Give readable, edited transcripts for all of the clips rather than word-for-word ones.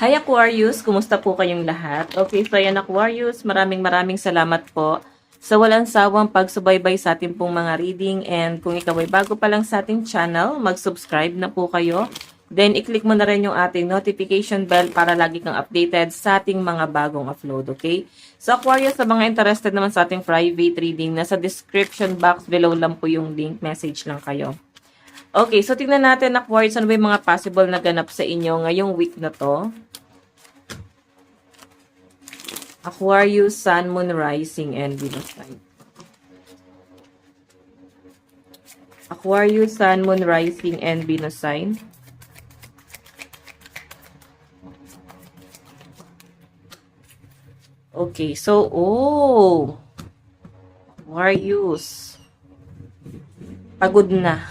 Hi Aquarius, kumusta po kayong lahat? Okay, so yan Aquarius, maraming salamat po sa walang sawang pagsubaybay sa ating pong mga reading, and kung ikaw ay bago pa lang sa ating channel, mag-subscribe na po kayo. Then, i-click mo na rin yung ating notification bell para lagi kang updated sa ating mga bagong upload, okay? So Aquarius, sa mga interested naman sa ating private reading, nasa description box below lang po yung link, message lang kayo. Okay, so tingnan natin Aquarius, ano ba yung mga possible na ganap sa inyo ngayong week na to? Aquarius, Sun, Moon, Rising, and Venus sign. Aquarius, Sun, Moon, Rising, and Venus sign. Okay, so, Aquarius. Pagod na.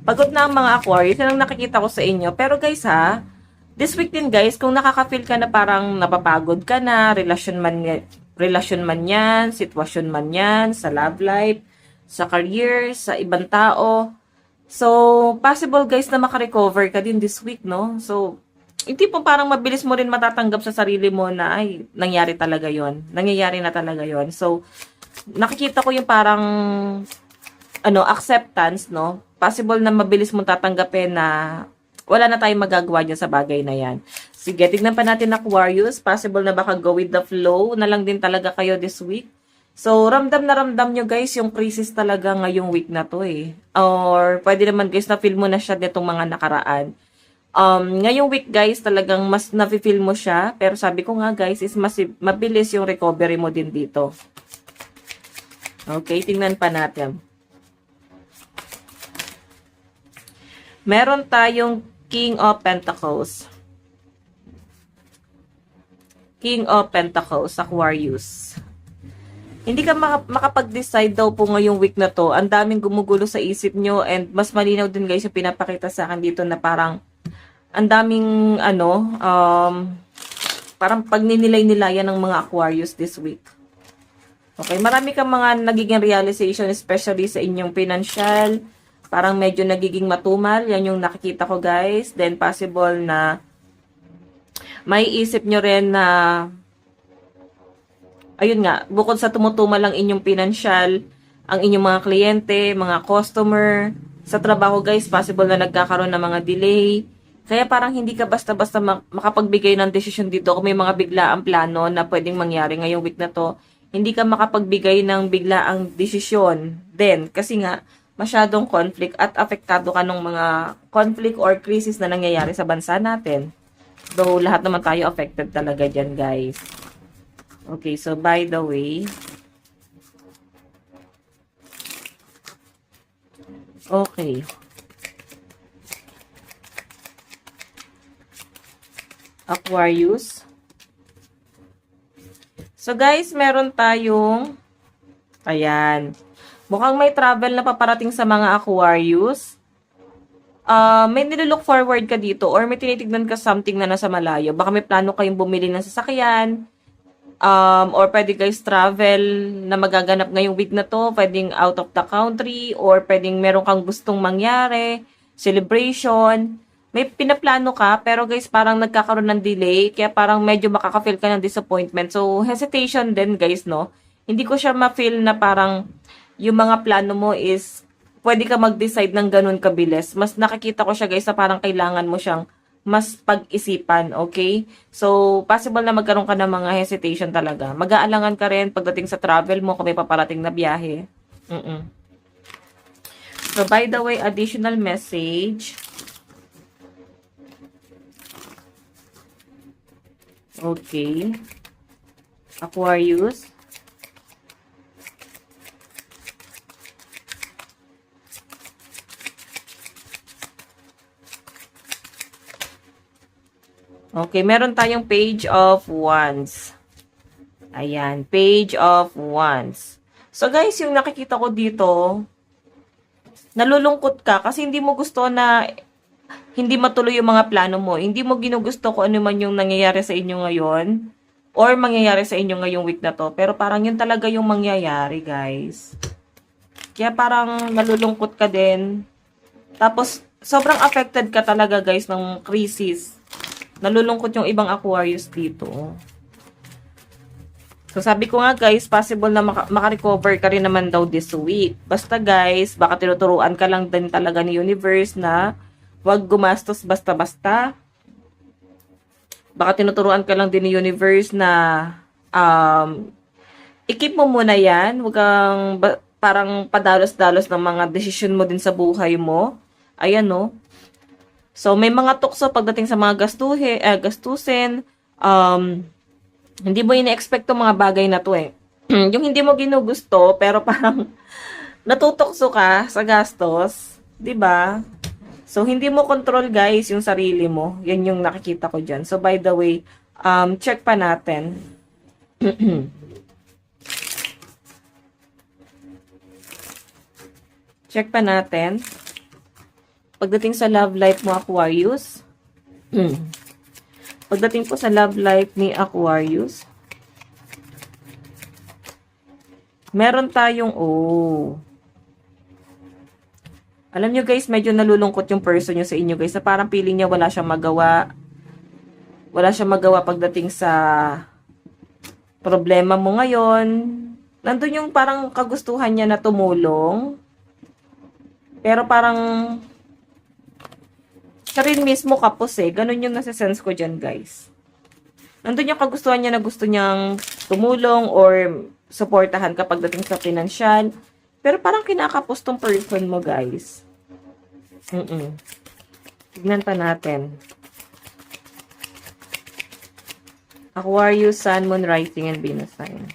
Pagod na ang mga Aquarius. Yan ang nakikita ko sa inyo. Pero guys ha, this week din guys, kung nakaka-feel ka na parang napapagod ka na, relasyon man yan, sitwasyon man yan, sa love life, sa career, sa ibang tao. So, possible guys na makarecover ka din this week, no? So, hindi po parang mabilis mo rin matatanggap sa sarili mo na, ay, nangyari talaga yon, nangyayari na talaga yon. So, nakikita ko yung parang, acceptance, no? Possible na mabilis mong tatanggapin na wala na tayong magagawa dyan sa bagay na yan. Sige, tignan pa natin Aquarius. Possible na baka go with the flow na lang din talaga kayo this week. So, ramdam na ramdam nyo guys yung crisis talaga ngayong week na to eh. Or, pwede naman guys na feel mo na siya ditong mga nakaraan. Ngayong week guys, talagang mas nafe-feel mo siya. Pero sabi ko nga guys, is mas mabilis yung recovery mo din dito. Okay, tingnan pa natin. Meron tayong King of Pentacles. King of Pentacles, Aquarius. Hindi ka makapag-decide daw po ngayong week na to. Ang daming gumugulo sa isip nyo, and mas malinaw din guys yung pinapakita sa akin dito na parang ang daming parang pagninilay-nilayan ng mga Aquarius this week. Okay, marami kang mga nagiging realization, especially sa inyong financial. Parang medyo nagiging matumal. Yan yung nakikita ko guys. Then possible na may isip nyo rin na ayun nga, bukod sa tumutumal ang inyong financial, ang inyong mga kliyente, mga customer, sa trabaho guys, possible na nagkakaroon ng mga delay. Kaya parang hindi ka basta-basta makapagbigay ng desisyon dito kung may mga biglaang plano na pwedeng mangyari ngayong week na to. Hindi ka makapagbigay ng biglaang desisyon din kasi nga masyadong conflict at apektado ka ng mga conflict or crisis na nangyayari sa bansa natin. Though lahat naman tayo affected talaga dyan guys. Okay, so by the way, okay. Aquarius. So guys, meron tayong, ayan, mukhang may travel na paparating sa mga Aquarius. May nilook forward ka dito or may tinitignan ka something na nasa malayo. Baka may plano kayong bumili ng sasakyan. Or pwede guys travel na magaganap ngayong week na to. Pwedeng out of the country or pwedeng meron kang gustong mangyari. Celebration. May pinaplano ka pero guys parang nagkakaroon ng delay. Kaya parang medyo makaka-feel ka ng disappointment. So hesitation din guys, no? Hindi ko siya ma-feel na parang yung mga plano mo is pwede ka mag-decide ng ganun kabilis. Mas nakikita ko siya guys na parang kailangan mo siyang mas pag-isipan, okay? So, possible na magkaroon ka ng mga hesitation talaga. Mag-aalangan ka rin pagdating sa travel mo kung may paparating na biyahe. So, by the way, additional message. Okay. Aquarius. Okay, meron tayong Page of Wands. Ayan, Page of Wands. So guys, yung nakikita ko dito, nalulungkot ka kasi hindi mo gusto na hindi matuloy yung mga plano mo. Hindi mo ginugusto kung ano man yung nangyayari sa inyo ngayon or mangyayari sa inyo ngayong week na to. Pero parang yun talaga yung mangyayari, guys. Kaya parang nalulungkot ka din. Tapos, sobrang affected ka talaga, guys, ng crisis. Nalulungkot yung ibang Aquarius dito. So, sabi ko nga guys, possible na makarecover ka rin naman daw this week. Basta guys, baka tinuturuan ka lang din talaga ni universe na wag gumastos basta-basta. Baka tinuturuan ka lang din ni universe na i-keep mo muna yan. Huwag kang parang padalos-dalos ng mga desisyon mo din sa buhay mo. Ayan, no? So, may mga tukso pagdating sa mga gastusin. Hindi mo ina-expect tong mga bagay na to eh. Yung hindi mo ginugusto, pero parang natutokso ka sa gastos. 'Di ba? So, hindi mo control guys yung sarili mo. Yan yung nakikita ko dyan. So, by the way, check pa natin. Check pa natin. Pagdating sa love life mo, Aquarius. Pagdating po sa love life ni Aquarius. Meron tayong, alam nyo guys, medyo nalulungkot yung person nyo sa inyo guys. Sa parang feeling niya wala siyang magawa. Wala siyang magawa pagdating sa problema mo ngayon. Nandun yung parang kagustuhan niya na tumulong. Pero parang siya rin mismo kapos eh. Ganun yung nasa-sense ko dyan guys. Nandun yung kagustuhan niya na gusto niyang tumulong or supportahan ka pagdating sa financial. Pero parang kinakapos tong person mo, guys. Tignan pa natin. Aquarius, Sun, Moon, Rising, and Venus sign.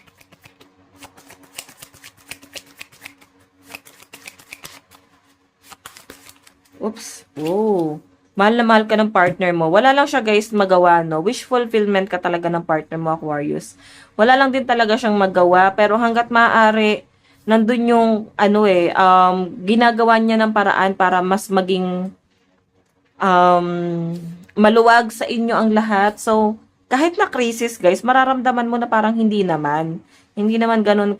Oops. Whoa. Mahal na mahal ka ng partner mo. Wala lang siya, guys, magawa, no? Wish fulfillment ka talaga ng partner mo, Aquarius. Wala lang din talaga siyang magawa. Pero hanggat maaari, nandun yung, ginagawa niya ng paraan para mas maging maluwag sa inyo ang lahat. So, kahit na crisis, guys, mararamdaman mo na parang hindi naman. Hindi naman ganun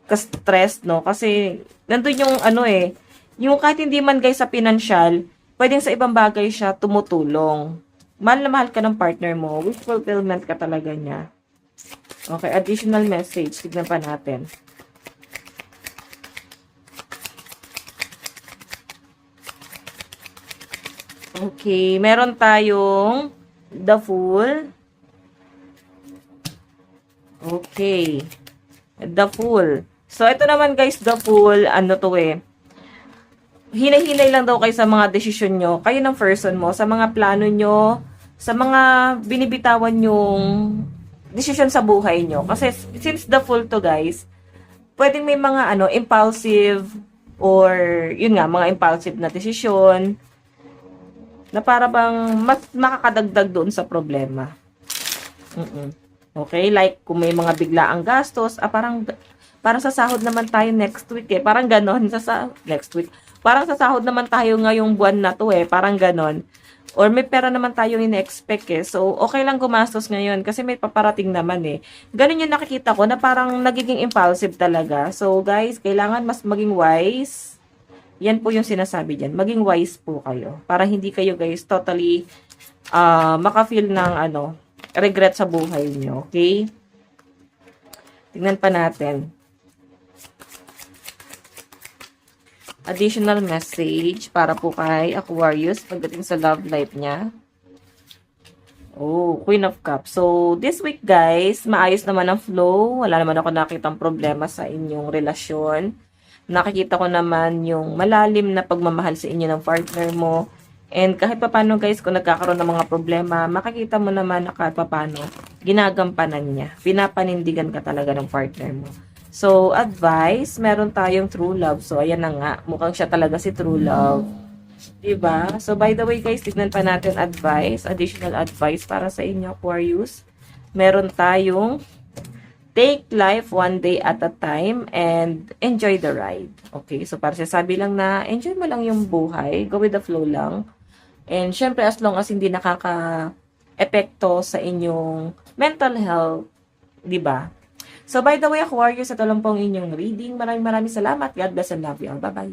ka-stress, no? Kasi, nandun yung, yung kahit hindi man, guys, sa financial, pwedeng sa ibang bagay siya tumutulong. Mahal na mahal ka ng partner mo. Wish fulfillment ka talaga niya. Okay, additional message. Tignan pa natin. Okay, meron tayong The Fool. Okay. The Fool. So, ito naman guys, The Fool, hinay-hinay lang daw kayo sa mga desisyon nyo, kayo ng person mo, sa mga plano nyo, sa mga binibitawan yung desisyon sa buhay nyo. Kasi, since The Fool to guys, pwedeng may mga impulsive, or, yun nga, mga impulsive na desisyon, na para bang mas makakadagdag doon sa problema. Okay, like kung may mga biglaang gastos, parang sa sahod naman tayo next week eh. Parang ganon, next week. Parang sa sahod naman tayo ngayong buwan na to eh. Parang ganon. Or may pera naman tayong ina-expect eh. So, okay lang gumastos ngayon kasi may paparating naman eh. Ganon yung nakikita ko na parang nagiging impulsive talaga. So, guys, kailangan mas maging wise. Yan po yung sinasabi dyan. Maging wise po kayo. Para hindi kayo guys totally maka-feel ng regret sa buhay nyo. Okay? Tingnan pa natin. Additional message para po kay Aquarius pagdating sa love life niya. Oh, Queen of Cups. So, this week guys, maayos naman ang flow. Wala naman ako nakitang problema sa inyong relasyon. Nakikita ko naman yung malalim na pagmamahal sa inyo ng partner mo. And kahit papano guys, kung nagkakaroon ng mga problema, makikita mo naman na kahit papano, ginagampanan niya. Pinapanindigan ka talaga ng partner mo. So, advice, meron tayong true love. So, ayan na nga. Mukhang siya talaga si true love. Diba? So, by the way guys, tignan pa natin additional advice para sa inyo, Aquarius. Meron tayong take life one day at a time and enjoy the ride. Okay, so para sabi lang na enjoy mo lang yung buhay, go with the flow lang. And syempre as long as hindi nakaka-epekto sa inyong mental health, 'di ba? So by the way, Aquarius, ito lang po ang inyong reading. Maraming salamat. God bless and love you all. Bye-bye.